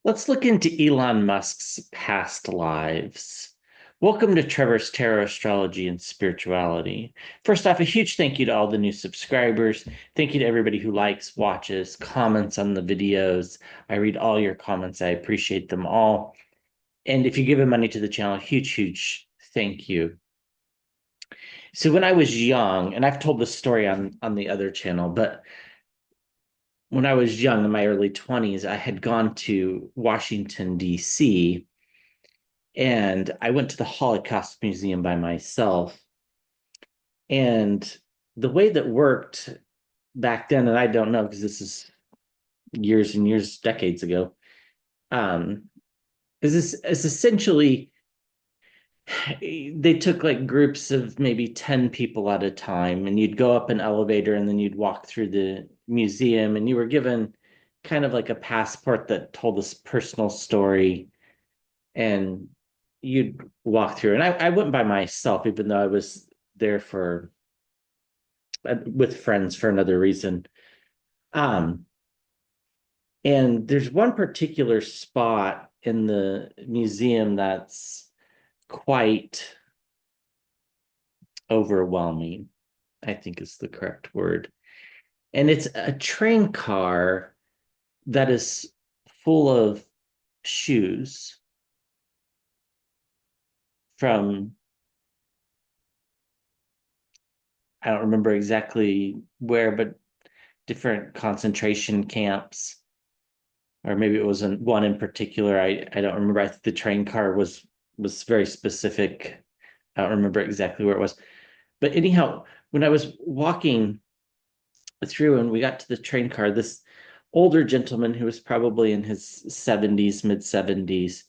Let's look into Elon Musk's past lives. Welcome to Trevor's Tarot Astrology and Spirituality. First off, a huge thank you to all the new subscribers. Thank you to everybody who likes, watches, comments on the videos. I read all your comments. I appreciate them all. And if you give money to the channel, huge thank you. So when I was young, and I've told this story on the other channel, but when I was young in my early 20s, I had gone to Washington, D.C., and I went to the Holocaust Museum by myself. And the way that worked back then, and I don't know because this is years and years, decades ago, um, is essentially they took like groups of maybe 10 people at a time, and you'd go up an elevator and then you'd walk through the museum, and you were given kind of like a passport that told this personal story, and you'd walk through. And I went by myself, even though I was there for with friends for another reason. Um, and there's one particular spot in the museum that's quite overwhelming, I think is the correct word. And it's a train car that is full of shoes from, I don't remember exactly where, but different concentration camps, or maybe it was one in particular. I don't remember. I think the train car was very specific. I don't remember exactly where it was. But anyhow, when I was walking through and we got to the train car, this older gentleman who was probably in his 70s, mid 70s,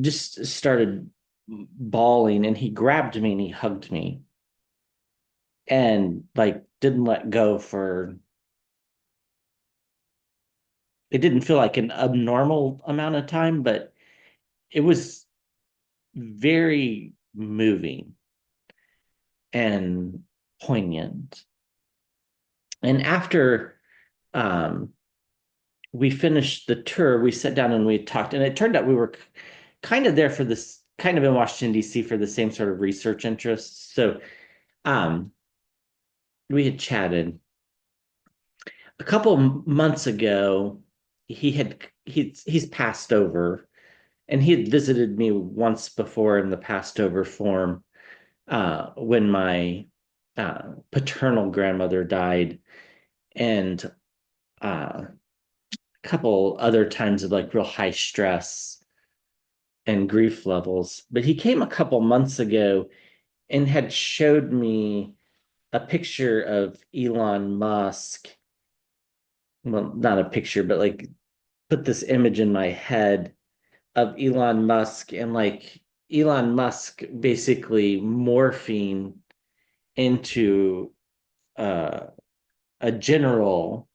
just started bawling, and he grabbed me and he hugged me and like didn't let go for it didn't feel like an abnormal amount of time, but it was very moving and poignant. And after um, we finished the tour, we sat down and we talked, and it turned out we were kind of there for this, kind of in Washington, D.C. for the same sort of research interests. So um, we had chatted. A couple months ago, he's passed over, and he had visited me once before in the passed over form when my paternal grandmother died, and a couple other times of like real high stress and grief levels. But he came a couple months ago and had showed me a picture of Elon Musk. Well, not a picture, but like put this image in my head of Elon Musk, and like Elon Musk basically morphing into uh, a general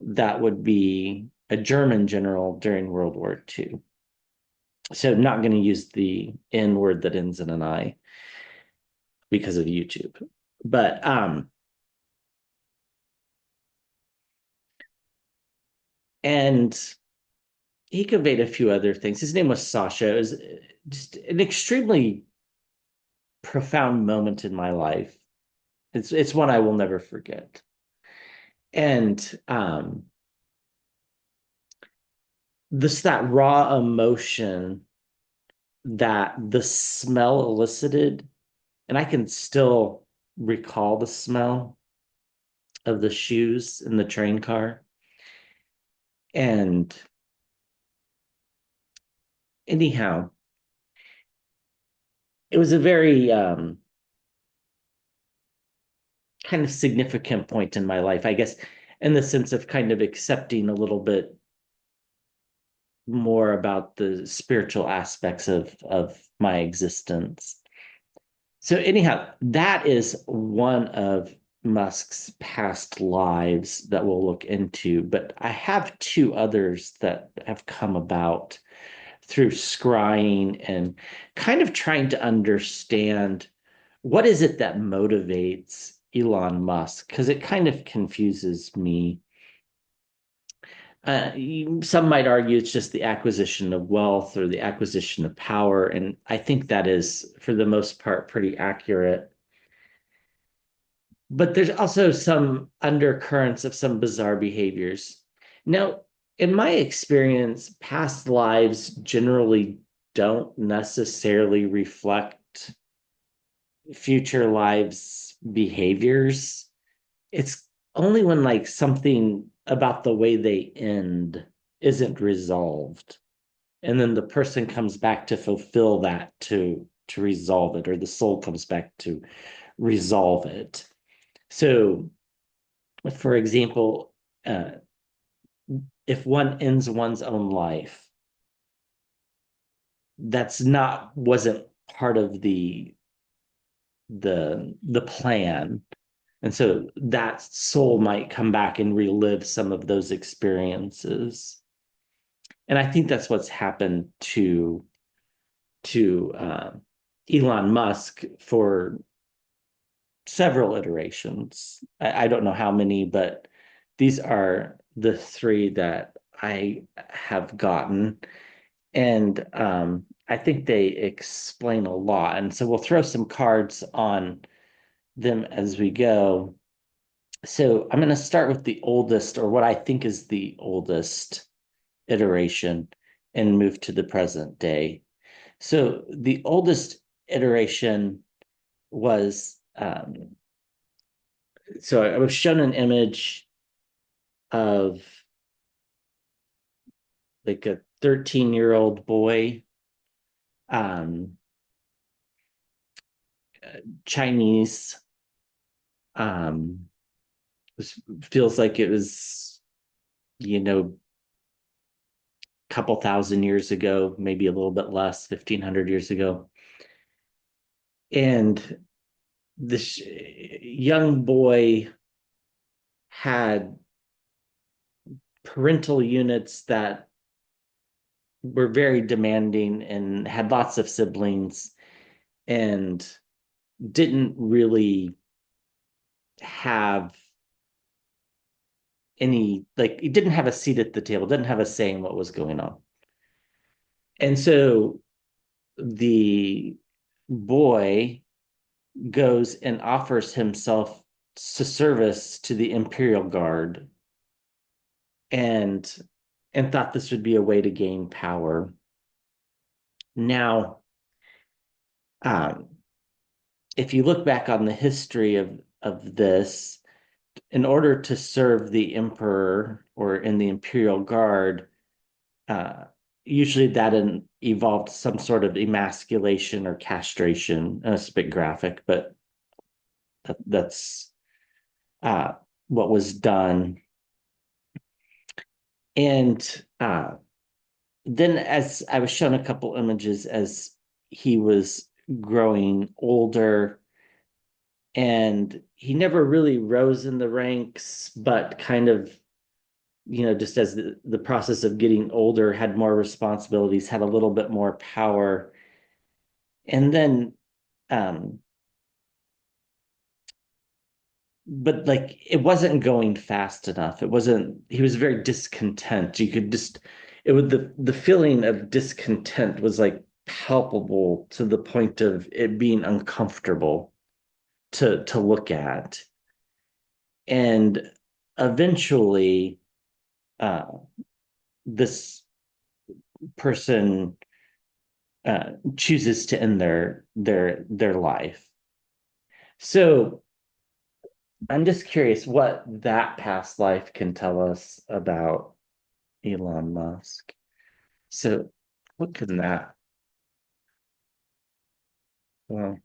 that would be a German general during World War II. So I'm not going to use the N word that ends in an I because of YouTube. But and he conveyed a few other things. His name was Sasha. It was just an extremely profound moment in my life. It's one I will never forget. And this that raw emotion that the smell elicited, and I can still recall the smell of the shoes in the train car. And anyhow, it was a very kind of significant point in my life, I guess, in the sense of kind of accepting a little bit more about the spiritual aspects of my existence. So anyhow, that is one of Musk's past lives that we'll look into, but I have two others that have come about through scrying and kind of trying to understand what is it that motivates Elon Musk, because it kind of confuses me. Some might argue it's just the acquisition of wealth or the acquisition of power, and I think that is, for the most part, pretty accurate. But there's also some undercurrents of some bizarre behaviors. Now, in my experience, past lives generally don't necessarily reflect future lives' behaviors. It's only when like something about the way they end isn't resolved, and then the person comes back to fulfill that to resolve it, or the soul comes back to resolve it. So, for example, uh, if one ends one's own life, that's not wasn't part of the plan. And so that soul might come back and relive some of those experiences. And I think that's what's happened to Elon Musk for several iterations. I don't know how many, but these are the three that I have gotten. And I think they explain a lot. And so we'll throw some cards on them as we go. So I'm going to start with the oldest, or what I think is the oldest iteration, and move to the present day. So the oldest iteration was so I was shown an image of like a 13-year-old boy, um, Chinese. Um, this feels like it was, you know, a couple thousand years ago, maybe a little bit less, 1,500 years ago. And this young boy had parental units that were very demanding and had lots of siblings and didn't really have any, like, he didn't have a seat at the table, didn't have a say in what was going on. And so the boy goes and offers himself to service to the Imperial Guard, and thought this would be a way to gain power. Now, um, if you look back on the history of this, in order to serve the emperor or in the Imperial Guard, uh, usually that involved some sort of emasculation or castration. It's a bit graphic, but that's uh, what was done. And then, as I was shown a couple images as he was growing older, and he never really rose in the ranks, but kind of, just as the process of getting older, had more responsibilities, had a little bit more power. And then, um, but like it wasn't going fast enough. It wasn't, he was very discontent. You could just, it would, the feeling of discontent was like palpable to the point of it being uncomfortable to look at. And eventually, uh, this person chooses to end their life. So I'm just curious what that past life can tell us about Elon Musk. So what can that? Well,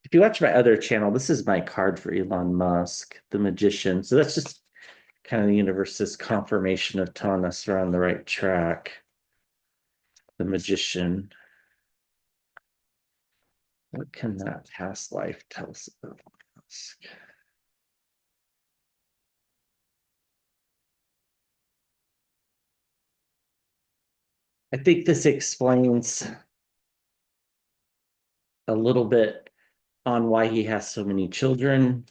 if you watch my other channel, this is my card for Elon Musk, the magician. So that's just kind of the universe's confirmation of telling us we're on the right track. The magician. What can that past life tell us about Musk? I think this explains a little bit on why he has so many children.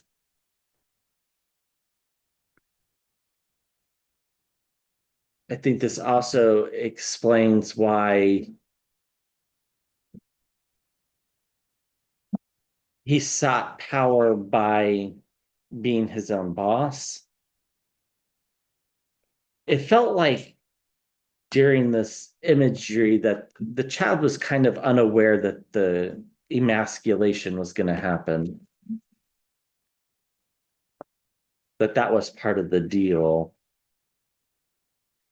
I think this also explains why he sought power by being his own boss. It felt like during this imagery that the child was kind of unaware that the emasculation was going to happen, that that was part of the deal.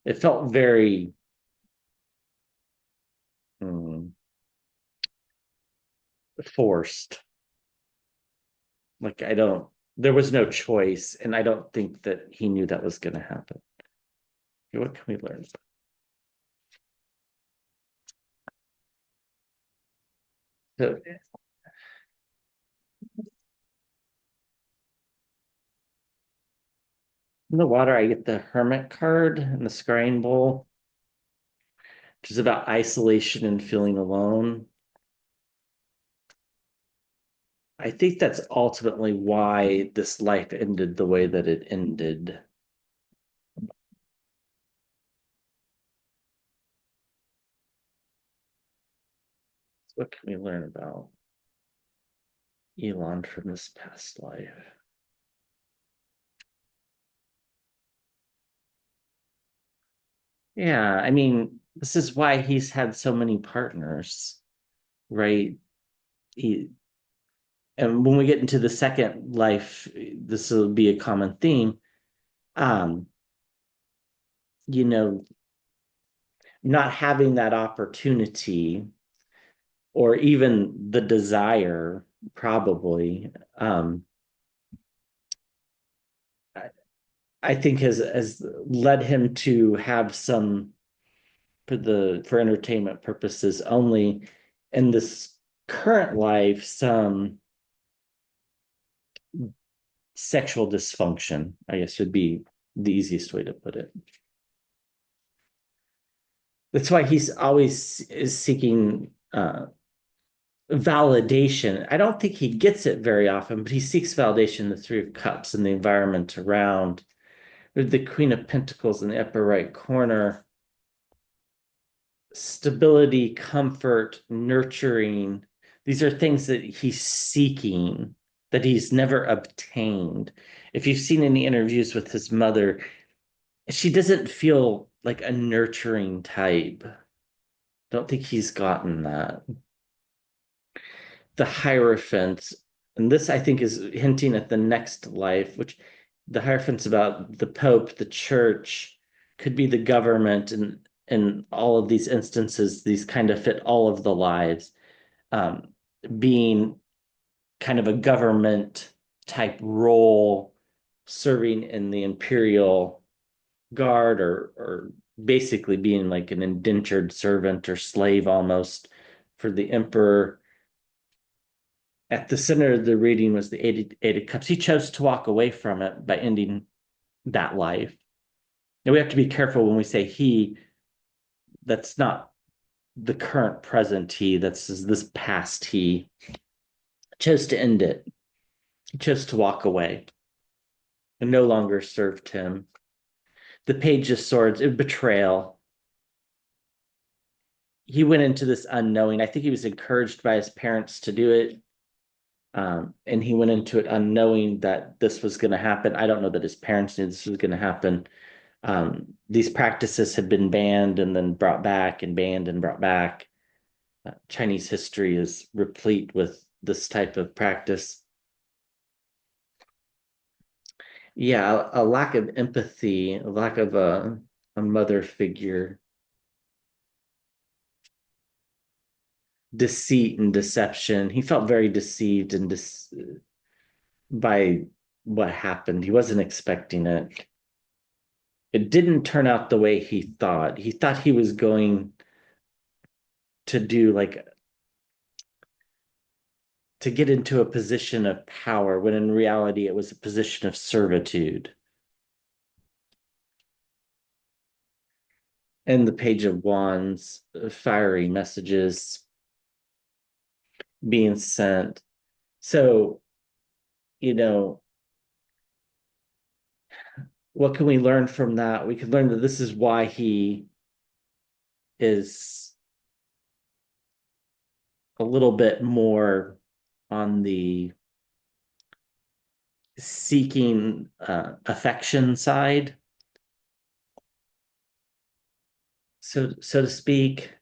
It felt very hmm, forced. Like I don't, there was no choice, and I don't think that he knew that was going to happen. What can we learn? So in the water, I get the Hermit card and the Scrying Bowl, which is about isolation and feeling alone. I think that's ultimately why this life ended the way that it ended. So what can we learn about Elon from this past life? Yeah, I mean, this is why he's had so many partners, right? He, and when we get into the second life, this will be a common theme. Um, you know, not having that opportunity or even the desire, probably, I, I think has led him to have some for entertainment purposes only in this current life some sexual dysfunction, I guess would be the easiest way to put it. That's why he's always is seeking validation. I don't think he gets it very often, but he seeks validation in the Three of Cups and the environment around. With the Queen of Pentacles in the upper right corner, stability, comfort, nurturing. These are things that he's seeking that he's never obtained. If you've seen any interviews with his mother, she doesn't feel like a nurturing type. Don't think he's gotten that. The Hierophant, and this I think is hinting at the next life, which the Hierophant's about the Pope, the church, could be the government, and in all of these instances, these kind of fit all of the lives. Um, being kind of a government type role, serving in the imperial guard, or basically being like an indentured servant or slave almost for the emperor. At the center of the reading was the Eight of Cups. He chose to walk away from it by ending that life. And we have to be careful when we say he, that's not the current present he, that's this past he. Chose to end it. He chose to walk away and no longer served him. The Page of Swords, betrayal. He went into this unknowing. I think he was encouraged by his parents to do it. And he went into it unknowing that this was going to happen. I don't know that his parents knew this was going to happen. These practices had been banned and then brought back and banned and brought back. Chinese history is replete with this type of practice. Yeah, a lack of empathy, a lack of a mother figure, deceit and deception. He felt very deceived and by what happened. He wasn't expecting it. It didn't turn out the way he thought. He thought he was going to do like to get into a position of power when in reality it was a position of servitude. And the Page of Wands, fiery messages being sent. So, you know, what can we learn from that? We can learn that this is why he is a little bit more on the seeking affection side, so to speak.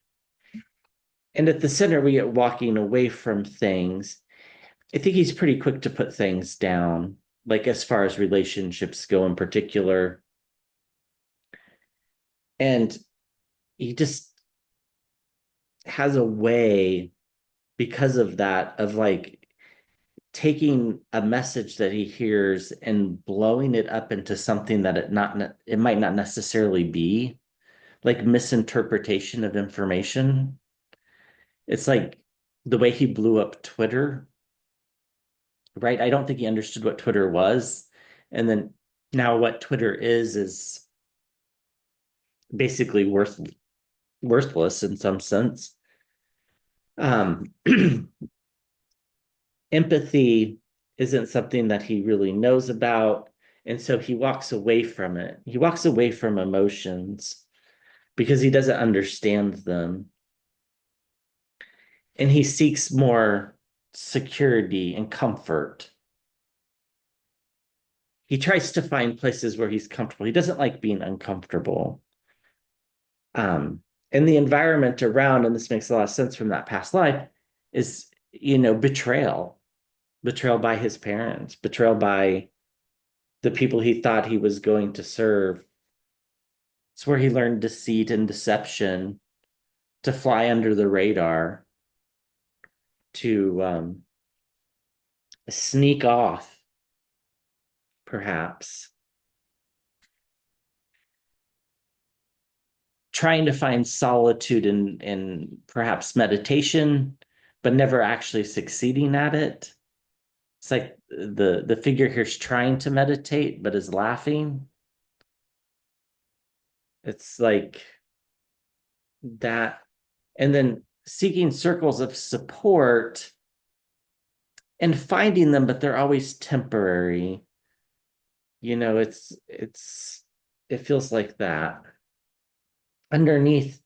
And at the center, we get walking away from things. I think he's pretty quick to put things down, like as far as relationships go in particular. And he just has a way because of that of like taking a message that he hears and blowing it up into something that it might not necessarily be, like misinterpretation of information. It's like the way he blew up Twitter, right? I don't think he understood what Twitter was. And then now what Twitter is basically worthless in some sense. Um, empathy isn't something that he really knows about. And so he walks away from it. He walks away from emotions because he doesn't understand them. And he seeks more security and comfort. He tries to find places where he's comfortable. He doesn't like being uncomfortable. Um, and the environment around, and this makes a lot of sense from that past life, is, betrayal by his parents, betrayal by the people he thought he was going to serve. It's where he learned deceit and deception, to fly under the radar, to sneak off, perhaps, trying to find solitude in perhaps meditation, but never actually succeeding at it. It's like the figure here's trying to meditate, but is laughing. It's like that. And then seeking circles of support and finding them, but they're always temporary. It feels like that. Underneath,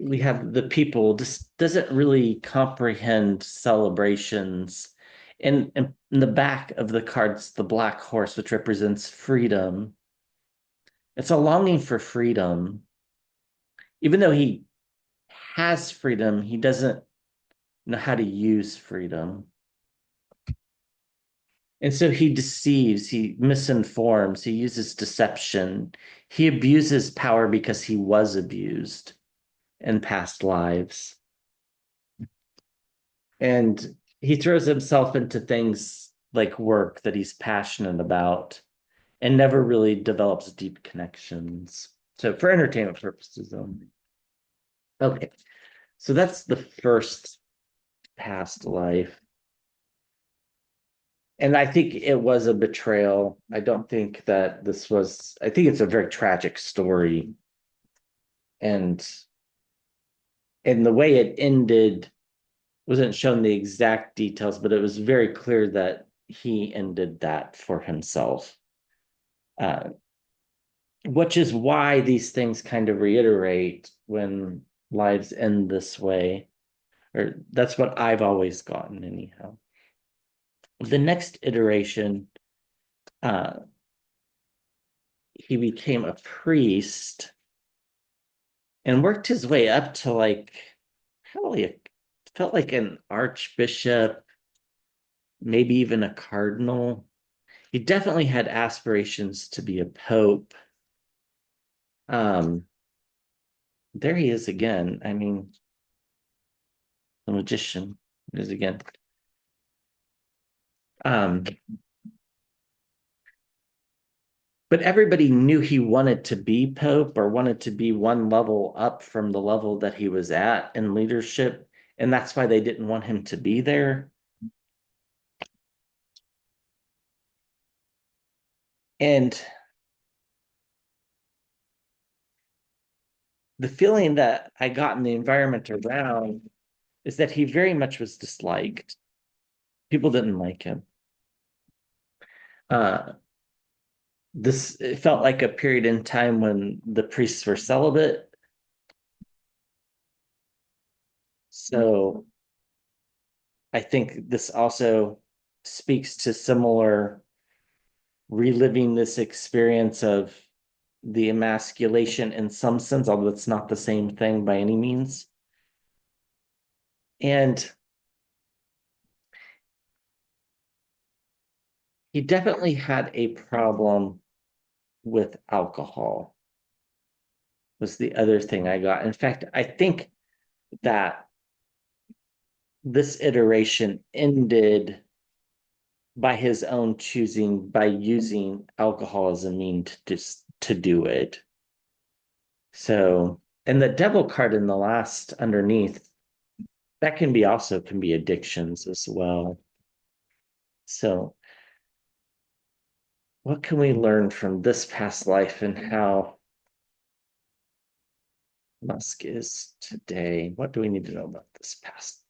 we have the people just doesn't really comprehend celebrations. And in the back of the cards, the black horse, which represents freedom. It's a longing for freedom. Even though he has freedom, he doesn't know how to use freedom. And so he deceives, he misinforms, he uses deception, he abuses power because he was abused in past lives. And he throws himself into things like work that he's passionate about and never really develops deep connections. So, for entertainment purposes only. Okay. So, that's the first past life. And I think it was a betrayal. I don't think that I think it's a very tragic story. And the way it ended wasn't shown the exact details, but it was very clear that he ended that for himself. Uh, which is why these things kind of reiterate when lives end this way, or that's what I've always gotten, anyhow. The next iteration, uh, he became a priest and worked his way up to like probably felt like an archbishop, maybe even a cardinal. He definitely had aspirations to be a pope. Um, there he is again. I mean, the magician is again. Um, but everybody knew he wanted to be pope or wanted to be one level up from the level that he was at in leadership. And that's why they didn't want him to be there. And the feeling that I got in the environment around is that he very much was disliked. People didn't like him. Uh, this it felt like a period in time when the priests were celibate. So I think this also speaks to similar reliving this experience of the emasculation in some sense, although it's not the same thing by any means. And he definitely had a problem with alcohol, was the other thing I got. In fact, I think that this iteration ended by his own choosing by using alcohol as a mean to just to do it. So, and the devil card in the last underneath, that can be also can be addictions as well. So, what can we learn from this past life and how Musk is today? What do we need to know about this past?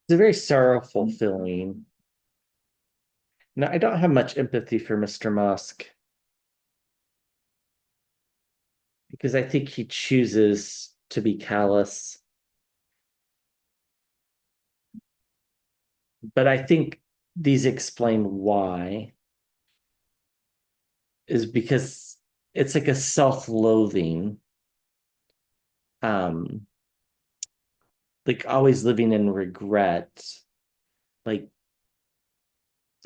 It's a very sorrowful feeling. Now, I don't have much empathy for Mr. Musk because I think he chooses to be callous. But I think these explain why, is because it's like a self-loathing, um, like always living in regret, like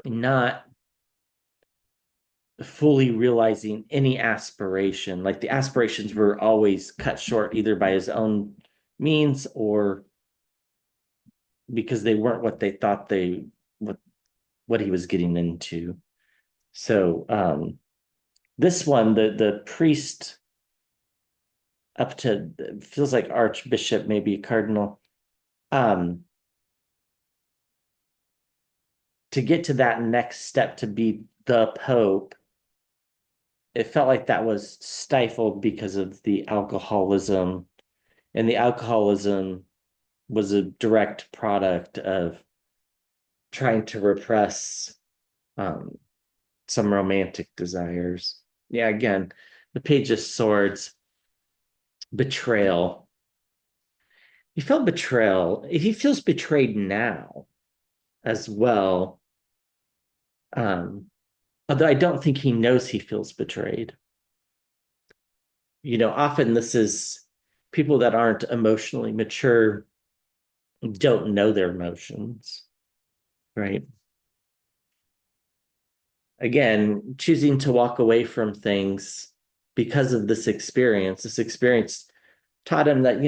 not fully realizing any aspiration. Like the aspirations were always cut short either by his own means or because they weren't what they thought they what he was getting into. So this one, the priest up to feels like archbishop, maybe cardinal, um, to get to that next step to be the pope, it felt like that was stifled because of the alcoholism, and the alcoholism was a direct product of trying to repress um, some romantic desires. Yeah, again, the Page of Swords, betrayal. He felt betrayal. He feels betrayed now as well. Um, Although I don't think he knows he feels betrayed. Often this is people that aren't emotionally mature don't know their emotions, right? Again, choosing to walk away from things because of this experience taught him that,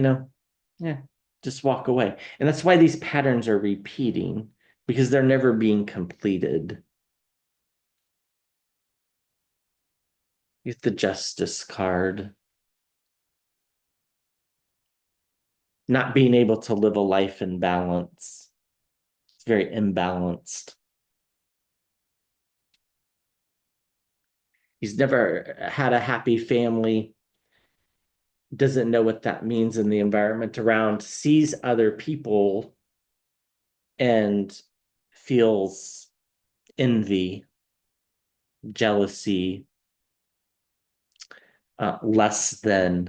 yeah, just walk away. And that's why these patterns are repeating because they're never being completed. Use the justice card, not being able to live a life in balance. It's very imbalanced. He's never had a happy family, doesn't know what that means in the environment around, sees other people and feels envy, jealousy, less than.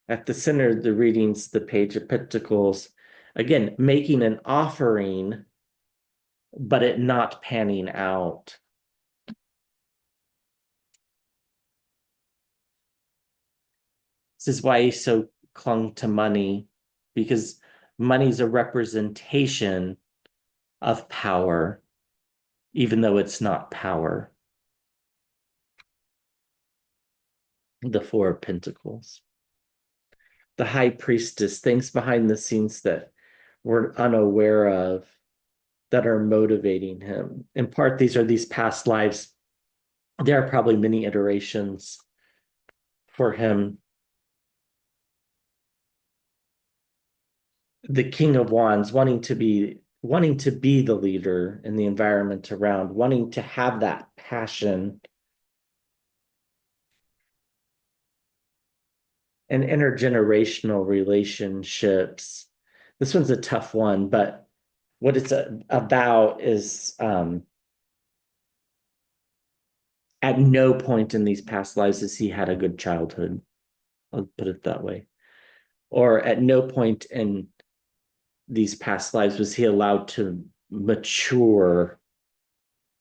At the center of the readings, the Page of Pentacles, again, making an offering, but it not panning out. This is why he so clung to money, because money's a representation of power, even though it's not power. The Four of Pentacles. The High Priestess, things behind the scenes that we're unaware of that are motivating him. In part, these past lives. There are probably many iterations for him. The King of Wands, wanting to be the leader in the environment around, wanting to have that passion and intergenerational relationships. This one's a tough one, but what it's about is at no point in these past lives has he had a good childhood. I'll put it that way. Or at no point in these past lives was he allowed to mature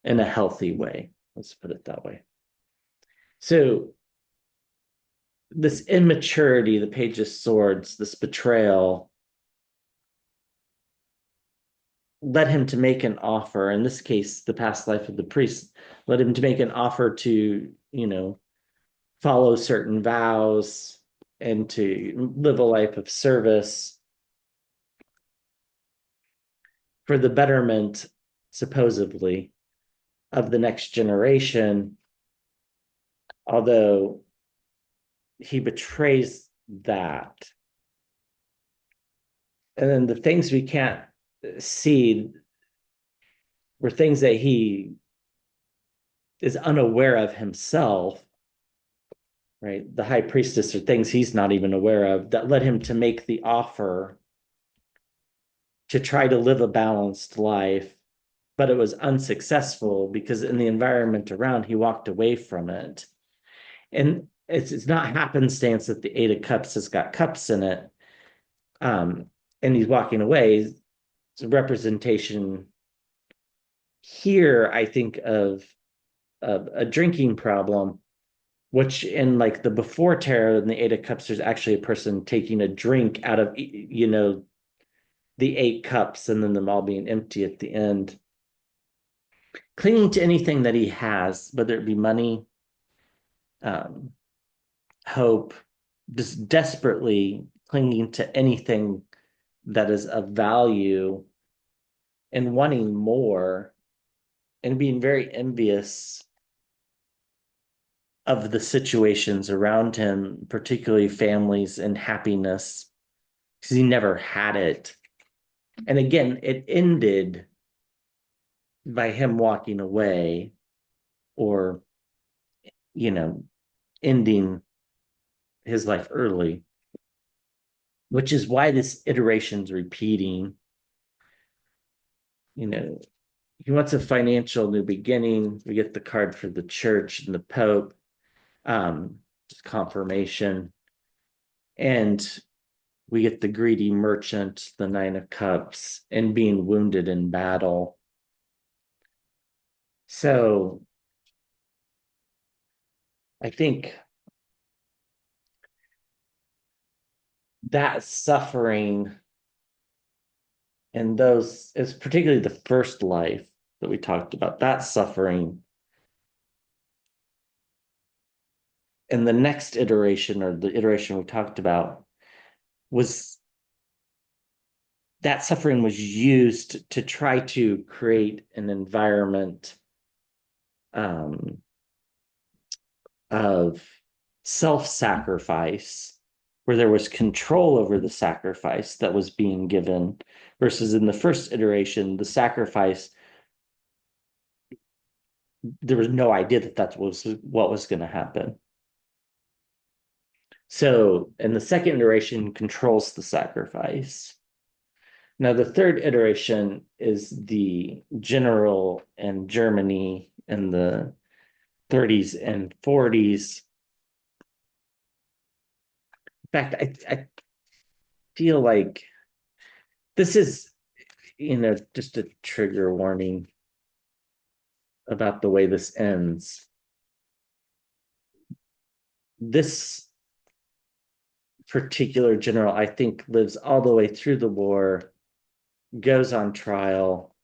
in a healthy way. Let's put it that way. So this immaturity, the Page of Swords, this betrayal, led him to make an offer. In this case, the past life of the priest led him to make an offer to, follow certain vows and to live a life of service for the betterment, supposedly, of the next generation. Although he betrays that. And then the things we can't see were things that he is unaware of himself, right? The high priestess are things he's not even aware of that led him to make the offer to try to live a balanced life, but it was unsuccessful because in the environment around, he walked away from it. And it's not happenstance that the Eight of Cups has got cups in it. And he's walking away. It's a representation here, I think, of a drinking problem, which in like the before tarot and the Eight of Cups, there's actually a person taking a drink out of, the eight cups and then them all being empty at the end. Clinging to anything that he has, whether it be money, um, hope, just desperately clinging to anything that is of value and wanting more and being very envious of the situations around him, particularly families and happiness, because he never had it. And again, it ended by him walking away or, you know, ending his life early, which is why this iteration's repeating. You know, he wants a financial new beginning. We get the card for the church and the Pope, just confirmation. And we get the greedy merchant, the Nine of Cups, and being wounded in battle. So I think that suffering and those is particularly the first life that we talked about, that suffering and the next iteration or the iteration we talked about was that suffering was used to try to create an environment um, of self-sacrifice where there was control over the sacrifice that was being given versus in the first iteration the sacrifice there was no idea that that was what was going to happen. So and the second iteration controls the sacrifice. Now the third iteration is the general in Germany in the 30s and 40s. In fact, I feel like this is, just a trigger warning about the way this ends. This particular general, I think, lives all the way through the war, goes on trial,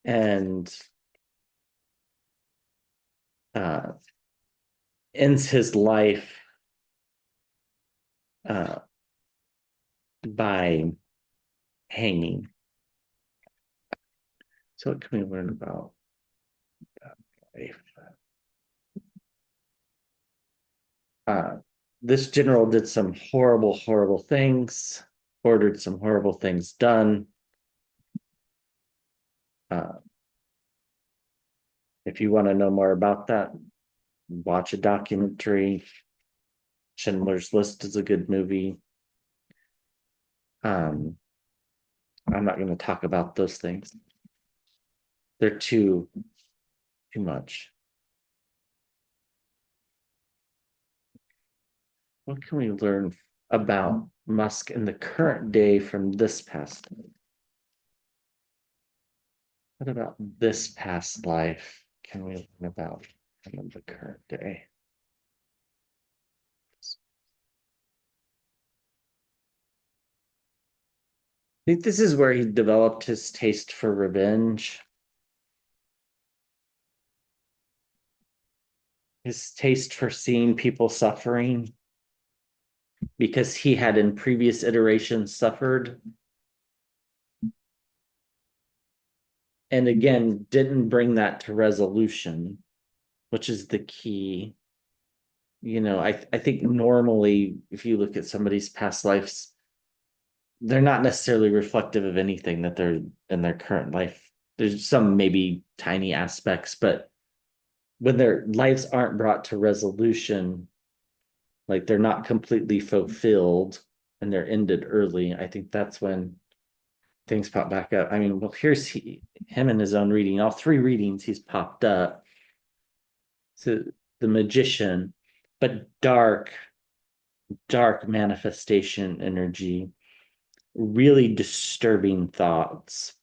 and uh, ends his life uh, by hanging. So what can we learn about that life? Uh, this general did some horrible, horrible things, ordered some horrible things done. Uh, if you want to know more about that, watch a documentary. Schindler's List is a good movie. Um, I'm not going to talk about those things. They're too much. What can we learn about Musk in the current day from this past life? What about this past life can we learn about him in the current day? I think this is where he developed his taste for revenge, his taste for seeing people suffering, because he had in previous iterations suffered. And again, didn't bring that to resolution, which is the key. I think normally, if you look at somebody's past lives, they're not necessarily reflective of anything that they're in their current life. There's some maybe tiny aspects, but when their lives aren't brought to resolution, like they're not completely fulfilled and they're ended early, I think that's when things pop back up. I mean, well, here's him in his own reading. All three readings he's popped up. So the magician, but dark manifestation energy, really disturbing thoughts.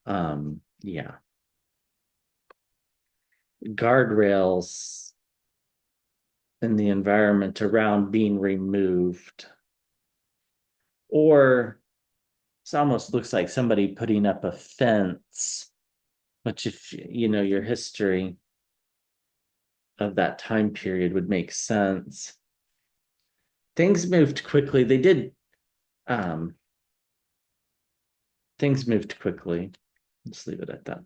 Yeah. Guardrails in the environment around being removed. Or it almost looks like somebody putting up a fence, which if you know your history of that time period would make sense. Things moved quickly. Um things moved quickly. Let's leave it at that.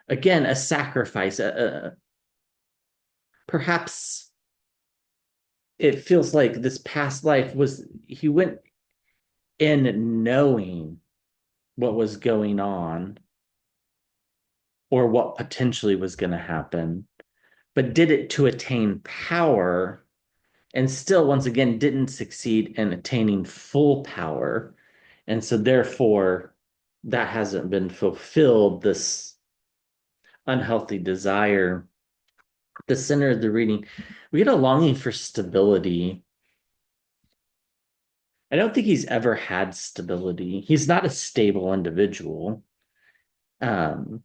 Again, a sacrifice, perhaps it feels like this past life was he went in knowing what was going on or what potentially was going to happen, but did it to attain power and still, once again, didn't succeed in attaining full power. And so, therefore, that hasn't been fulfilled, this unhealthy desire. The center of the reading, we get a longing for stability. I don't think he's ever had stability. He's not a stable individual. Um,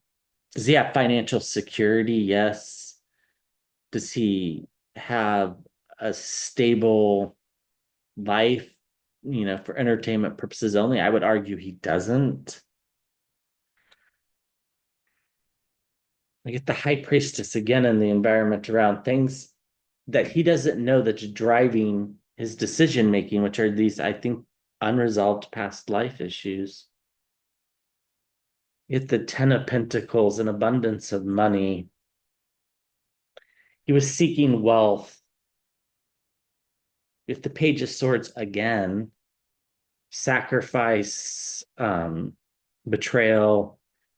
does he have financial security? Yes. Does he have a stable life, for entertainment purposes only? I would argue he doesn't. I get the high priestess again in the environment around things that he doesn't know that's driving his decision making, which are these, I think, unresolved past life issues. You get the Ten of Pentacles, an abundance of money. He was seeking wealth. If the Page of Swords again, sacrifice, betrayal,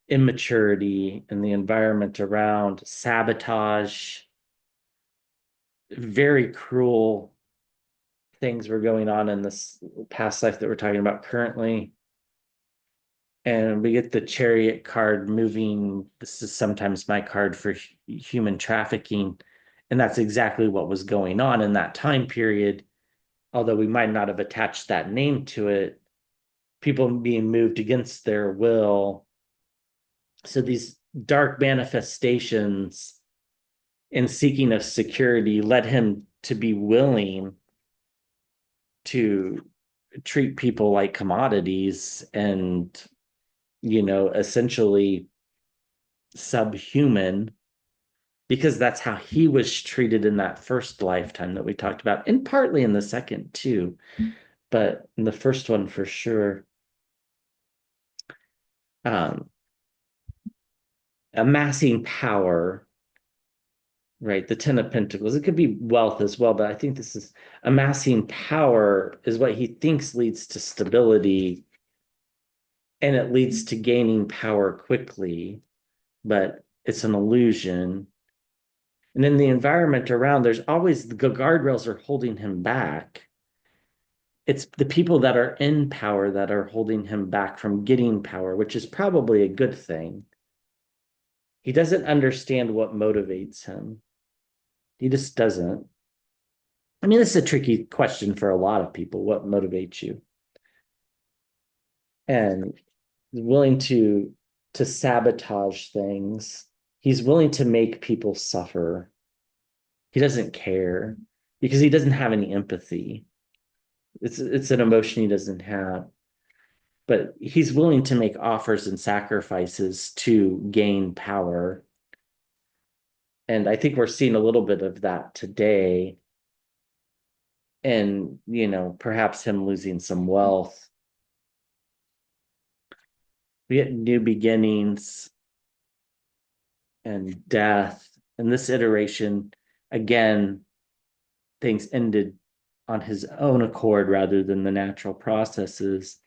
immaturity, and the environment around, sabotage, very cruel things were going on in this past life that we're talking about currently. And we get the Chariot card moving. This is sometimes my card for human trafficking. And that's exactly what was going on in that time period. Although we might not have attached that name to it, people being moved against their will. So these dark manifestations in seeking of security led him to be willing to treat people like commodities and, essentially subhuman, because that's how he was treated in that first lifetime that we talked about, and partly in the second too, but in the first one for sure. um, Amassing power, right? The Ten of Pentacles. It could be wealth as well, but I think this is amassing power is what he thinks leads to stability, and it leads to gaining power quickly, but it's an illusion. And in the environment around, there's always the guardrails are holding him back. It's the people that are in power that are holding him back from getting power, which is probably a good thing. He doesn't understand what motivates him. He just doesn't. I mean, this is a tricky question for a lot of people. What motivates you? And he's willing to sabotage things. He's willing to make people suffer. He doesn't care because he doesn't have any empathy. It's an emotion he doesn't have. But he's willing to make offers and sacrifices to gain power. And I think we're seeing a little bit of that today. And, perhaps him losing some wealth. We get new beginnings and death. In this iteration, again, things ended on his own accord rather than the natural processes.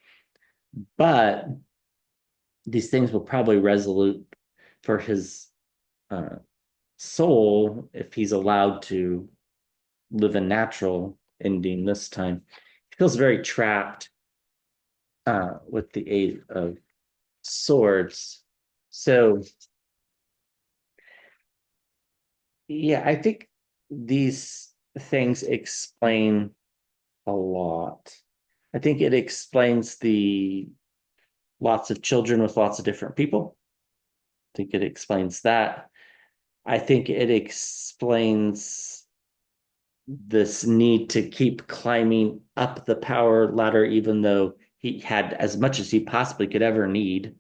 But these things will probably resolute for his uh, soul if he's allowed to live a natural ending this time. He feels very trapped with the Eight of Swords. So, yeah, I think these things explain a lot. I think it explains the lots of children with lots of different people. I think it explains that. I think it explains this need to keep climbing up the power ladder, even though he had as much as he possibly could ever need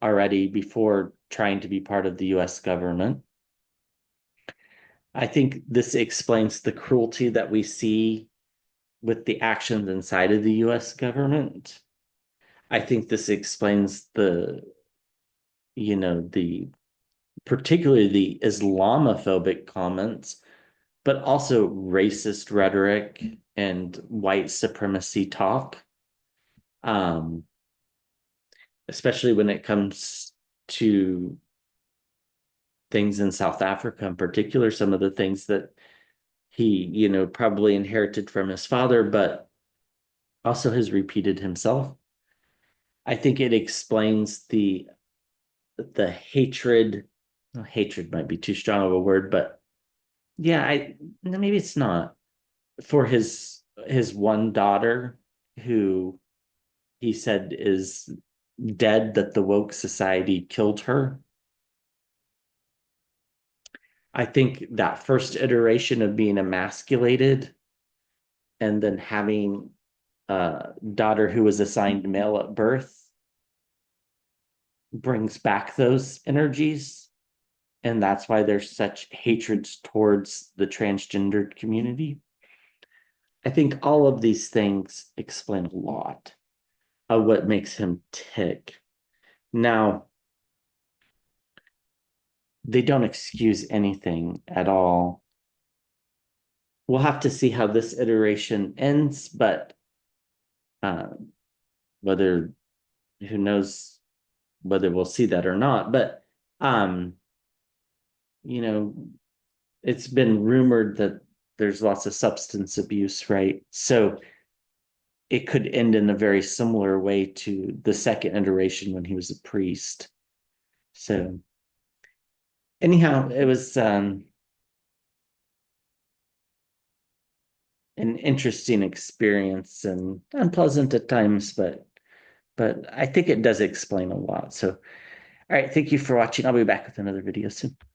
already before trying to be part of the US government. I think this explains the cruelty that we see with the actions inside of the US government. I think this explains the particularly the Islamophobic comments, but also racist rhetoric and white supremacy talk, um, especially when it comes to things in South Africa in particular, some of the things that he, probably inherited from his father, but also has repeated himself. I think it explains the hatred. Well, hatred might be too strong of a word, but yeah, I maybe it's not for his one daughter who he said is dead, that the woke society killed her. I think that first iteration of being emasculated and then having a daughter who was assigned male at birth brings back those energies. And that's why there's such hatred towards the transgendered community. I think all of these things explain a lot of what makes him tick. Now, they don't excuse anything at all. We'll have to see how this iteration ends, but uh, whether who knows whether we'll see that or not. But um, you know, it's been rumored that there's lots of substance abuse, right? So it could end in a very similar way to the second iteration when he was a priest. So anyhow, it was an interesting experience and unpleasant at times, but I think it does explain a lot. So, all right, thank you for watching. I'll be back with another video soon.